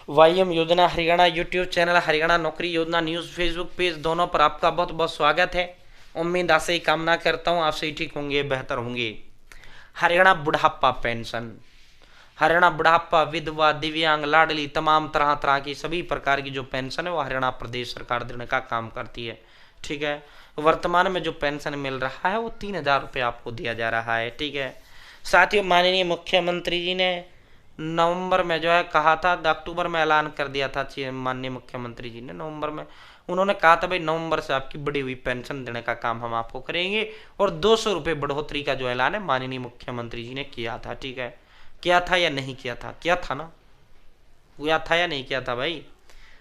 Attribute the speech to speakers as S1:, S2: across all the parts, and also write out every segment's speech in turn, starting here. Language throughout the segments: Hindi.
S1: वाईएम योजना हरियाणा यूट्यूब चैनल, हरियाणा नौकरी योजना न्यूज़ फेसबुक पेज, दोनों पर आपका बहुत बहुत स्वागत है। उम्मीद आशा ही कामना करता हूँ आपसे ठीक होंगे, बेहतर होंगे। हरियाणा बुढ़ापा पेंशन, हरियाणा बुढ़ापा, विधवा, दिव्यांग, लाडली, तमाम तरह तरह की सभी प्रकार की जो पेंशन है वो हरियाणा प्रदेश सरकार देने का काम करती है। ठीक है, वर्तमान में जो पेंशन मिल रहा है वो 3,000 रुपये आपको दिया जा रहा है। ठीक है, साथ ही माननीय मुख्यमंत्री जी ने नवंबर में जो है कहा था, अक्टूबर में ऐलान कर दिया था माननीय मुख्यमंत्री जी ने, नवंबर में उन्होंने कहा था भाई नवंबर से आपकी बढ़ी हुई पेंशन देने का काम हम आपको करेंगे, और 200 रुपये बढ़ोतरी का जो ऐलान है माननीय मुख्यमंत्री जी ने किया था। ठीक है, किया था या नहीं किया था? किया था ना? किया था या नहीं किया था भाई?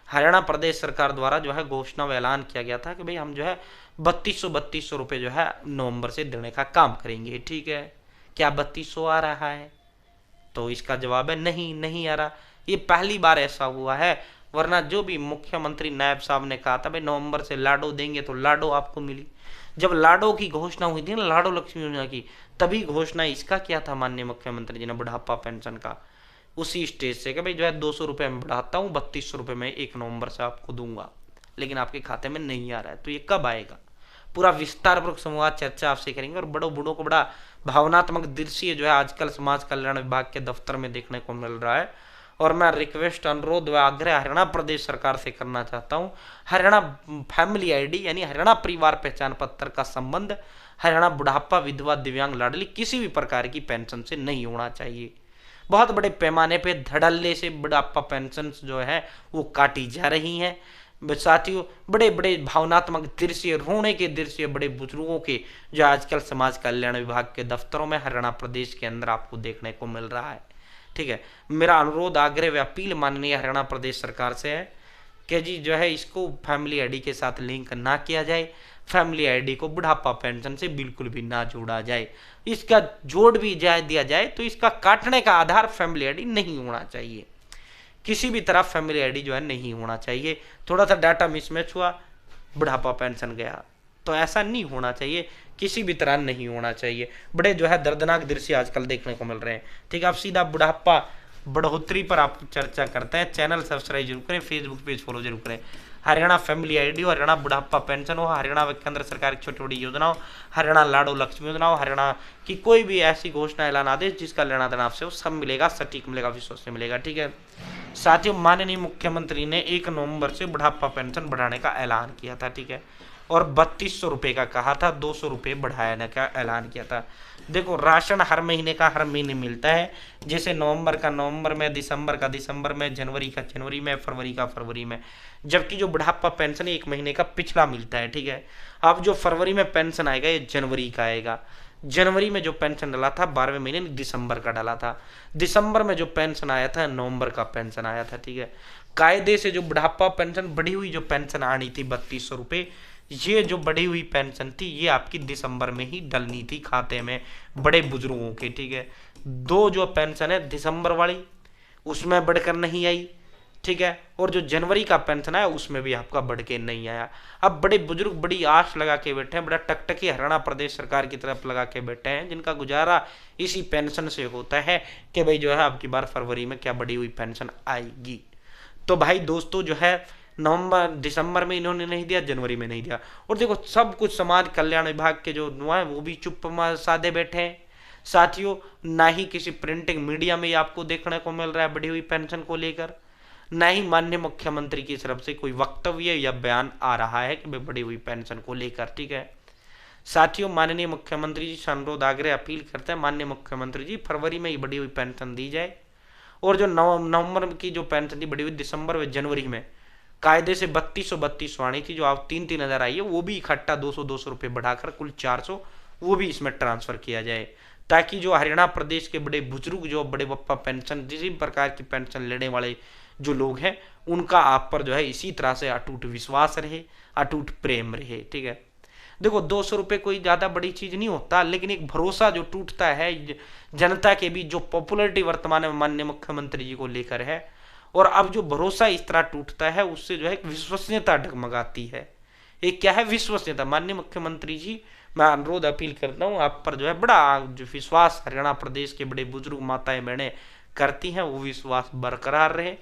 S1: हरियाणा प्रदेश सरकार द्वारा जो है घोषणा व ऐलान किया गया था कि भाई हम जो है 3200 जो है नवंबर से देने का काम करेंगे। ठीक है, क्या 3200 आ रहा है? तो इसका जवाब है नहीं, नहीं आ रहा। ये पहली बार ऐसा हुआ है, वरना जो भी मुख्यमंत्री नायब साहब ने कहा था भाई नवंबर से लाडो देंगे तो लाडो आपको मिली। जब लाडो की घोषणा हुई थी ना, लाडो लक्ष्मी योजना की, तभी घोषणा इसका किया था माननीय मुख्यमंत्री जी ने, बुढ़ापा पेंशन का, उसी स्टेज से कि भाई जो है 200 रुपये में बढ़ाता हूँ, 3200 रुपये में 1 नवंबर से आपको दूंगा, लेकिन आपके खाते में नहीं आ रहा है। तो ये कब आएगा? पूरा विस्तारपूर्वक संवाद चर्चा आपसे करेंगे, और बड़ों बूढ़ों को बड़ा भावनात्मक दृश्य जो है आजकल समाज कल्याण विभाग के दफ्तर में देखने को मिल रहा है। और मैं रिक्वेस्ट, अनुरोध व आग्रह हरियाणा प्रदेश सरकार से करना चाहता हूँ, हरियाणा फैमिली आईडी यानी हरियाणा परिवार पहचान पत्र का संबंध हरियाणा बुढ़ापा, विधवा, दिव्यांग, लाडली किसी भी प्रकार की पेंशन से नहीं होना चाहिए। बहुत बड़े पैमाने पे धड़ल्ले से बुढ़ापा पेंशन जो है वो काटी जा रही हैं। साथियों, बड़े बड़े भावनात्मक दृश्य, रोने के दृश्य बड़े बुजुर्गों के जो आजकल समाज कल्याण विभाग के दफ्तरों में हरियाणा प्रदेश के अंदर आपको देखने को मिल रहा है। ठीक है, मेरा अनुरोध, आग्रह व अपील माननीय हरियाणा प्रदेश सरकार से है कि जी जो है इसको फैमिली आईडी के साथ लिंक ना किया जाए, फैमिली आईडी को बुढ़ापा पेंशन से बिल्कुल भी ना जोड़ा जाए। इसका जोड़ भी दिया जाए तो इसका काटने का आधार फैमिली आईडी नहीं होना चाहिए, किसी भी तरह फैमिली आईडी जो है नहीं होना चाहिए। थोड़ा सा डाटा मिसमैच हुआ, बुढ़ापा पेंशन गया, तो ऐसा नहीं होना चाहिए, किसी भी तरह नहीं होना चाहिए। बड़े जो है दर्दनाक दृश्य आजकल देखने को मिल रहे हैं। ठीक है, अब सीधा बुढ़ापा बढ़ोतरी पर आप चर्चा करते हैं। चैनल सब्सक्राइब जरूर करें, फेसबुक पेज फॉलो जरूर करें। हरियाणा फैमिली आईडी हो, हरियाणा बुढ़ापा पेंशन हो, हरियाणा व केंद्र सरकार की छोटी बड़ी योजना हो, हरियाणा लाडो लक्ष्मी योजना हो, हरियाणा की कोई भी ऐसी घोषणा ऐलान आदेश जिसका लेना देना आपसे वो सब मिलेगा, सटीक मिलेगा, विश्वसनीय मिलेगा। ठीक है साथियों, माननीय मुख्यमंत्री ने 1 नवंबर से बुढ़ापा पेंशन बढ़ाने का ऐलान किया था। ठीक है, और 3200 रुपये का कहा था, 200 रुपये बढ़ाने का ऐलान किया था। देखो, राशन हर महीने का हर महीने मिलता है, जैसे नवंबर का नवंबर में, दिसंबर का दिसंबर में, जनवरी का जनवरी में, फरवरी का फरवरी में। जबकि जो बुढ़ापा पेंशन 1 महीने का पिछला मिलता है। ठीक है, अब जो फरवरी में पेंशन आएगा ये जनवरी का आएगा। जनवरी में जो पेंशन डाला था 12वें महीने दिसंबर का डाला था, दिसंबर में जो पेंशन आया था नवंबर का पेंशन आया था। ठीक है, कायदे से जो बुढ़ापा पेंशन बढ़ी हुई जो पेंशन आनी थी 3200 रुपये, ये जो बढ़ी हुई पेंशन थी ये आपकी दिसंबर में ही डलनी थी खाते में बड़े बुजुर्गों के। ठीक है, दो जो पेंशन है दिसंबर वाली उसमें बढ़कर नहीं आई। ठीक है, और जो जनवरी का पेंशन आया उसमें भी आपका बढ़ के नहीं आया। अब बड़े बुजुर्ग बड़ी आश लगा के बैठे हैं, बड़ा टकटकी हरियाणा प्रदेश सरकार की तरफ लगा के बैठे हैं, जिनका गुजारा इसी पेंशन से होता है कि भाई जो है आपकी बार फरवरी में क्या बढ़ी हुई पेंशन आएगी। तो भाई दोस्तों जो है नवंबर दिसंबर में इन्होंने नहीं दिया, जनवरी में नहीं दिया, और देखो सब कुछ समाज कल्याण विभाग के जो है वो भी चुप साधे बैठे हैं। साथियों, ना ही किसी प्रिंटिंग मीडिया में आपको देखने को मिल रहा है बढ़ी हुई पेंशन को लेकर, ना ही माननीय मुख्यमंत्री की तरफ से कोई वक्तव्य या बयान आ रहा है कि बढ़ी हुई पेंशन को लेकर। ठीक है साथियों, माननीय मुख्यमंत्री जी से अनुरोध, आग्रह, अपील करते हैं, माननीय मुख्यमंत्री जी फरवरी में ही बढ़ी हुई पेंशन दी जाए, और जो नवंबर की जो पेंशन थी बढ़ी हुई दिसंबर व जनवरी में कायदे से 3200 आनी थी, जो आप 3-3 हज़ार आई है, वो भी इकट्ठा 200 रुपये बढ़ाकर कुल 400 वो भी इसमें ट्रांसफर किया जाए, ताकि जो हरियाणा प्रदेश के बड़े बुजुर्ग जो बड़े बप्पा पेंशन किसी भी प्रकार की पेंशन लेने वाले जो लोग हैं उनका आप पर जो है इसी तरह से अटूट विश्वास रहे, अटूट प्रेम रहे। ठीक है, देखो 200 रुपये कोई ज़्यादा बड़ी चीज़ नहीं होता, लेकिन एक भरोसा जो टूटता है जनता के बीच, जो पॉपुलरिटी वर्तमान में माननीय मुख्यमंत्री जी को लेकर है, और अब जो भरोसा इस तरह टूटता है उससे जो है एक विश्वसनीयता डगमगाती है। एक क्या है? विश्वसनीयता। माननीय मुख्यमंत्री जी, मैं अनुरोध, अपील करता हूँ आप पर जो है बड़ा जो विश्वास हरियाणा प्रदेश के बड़े बुजुर्ग माताएं बहनें करती हैं, वो विश्वास बरकरार रहे,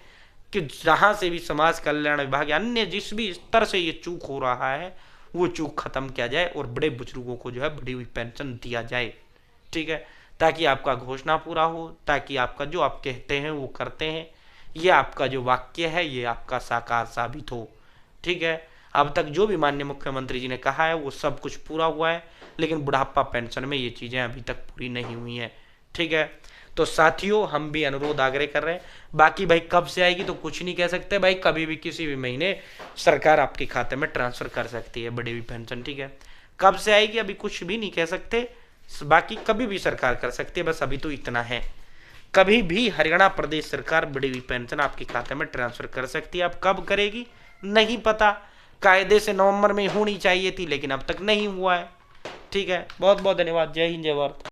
S1: कि जहां से भी समाज कल्याण विभाग या अन्य जिस भी स्तर से ये चूक हो रहा है वो चूक खत्म किया जाए और बड़े बुजुर्गों को जो है बढ़ी हुई पेंशन दिया जाए। ठीक है, ताकि आपका घोषणा पूरा हो, ताकि आपका जो आप कहते हैं वो करते हैं, ये आपका जो वाक्य है ये आपका साकार साबित हो। ठीक है, अब तक जो भी माननीय मुख्यमंत्री जी ने कहा है वो सब कुछ पूरा हुआ है, लेकिन बुढ़ापा पेंशन में ये चीज़ें अभी तक पूरी नहीं हुई हैं। ठीक है, तो साथियों हम भी अनुरोध आग्रह कर रहे हैं। बाकी भाई कब से आएगी तो कुछ नहीं कह सकते भाई, कभी भी किसी भी महीने सरकार आपके खाते में ट्रांसफर कर सकती है बढ़ी हुई पेंशन। ठीक है, कब से आएगी अभी कुछ भी नहीं कह सकते, बाकी कभी भी सरकार कर सकती है, बस अभी तो इतना है। कभी भी हरियाणा प्रदेश सरकार बढ़ी हुई पेंशन आपके खाते में ट्रांसफर कर सकती है। अब कब करेगी नहीं पता, कायदे से नवंबर में होनी चाहिए थी लेकिन अब तक नहीं हुआ है। ठीक है, बहुत बहुत धन्यवाद। जय हिंद, जय भारत।